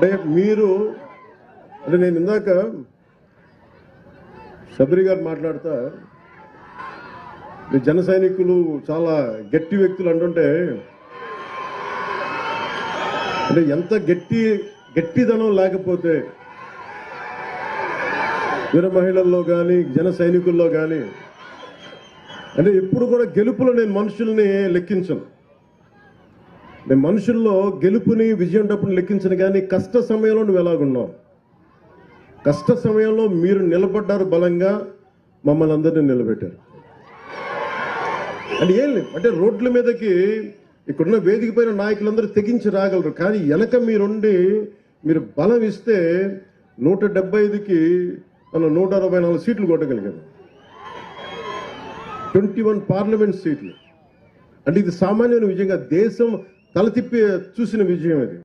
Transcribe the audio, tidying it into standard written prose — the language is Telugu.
అంటే మీరు అంటే నేను ఇందాక శబరి గారు మాట్లాడుతా జన సైనికులు చాలా గట్టి వ్యక్తులు అంటుంటే అంటే ఎంత గట్టిదనం లేకపోతే వీర మహిళల్లో కానీ జన సైనికుల్లో కానీ అంటే ఎప్పుడు కూడా గెలుపులో నేను మనుషుల్ని లెక్కించను. నేను మనుషుల్లో గెలుపుని విజయం డబ్బుని లెక్కించను. కానీ కష్ట సమయంలో నువ్వు ఎలాగున్నావు, కష్ట సమయంలో మీరు నిలబడ్డారు, బలంగా మమ్మల్ని అందరినీ నిలబెట్టారు. అంటే ఏం లేదు, అంటే రోడ్ల మీదకి ఇక్కడున్న వేదిక పైన నాయకులందరూ తెగించి రాగలరు. కానీ వెనక మీరుండి మీరు బలం ఇస్తే 175కి మనం 164 సీట్లు కొట్టగలిగాము, 21 పార్లమెంట్ సీట్లు. అంటే ఇది సామాన్యమైన విజయంగా దేశం తల తిప్పి చూసిన విజయం ఇది.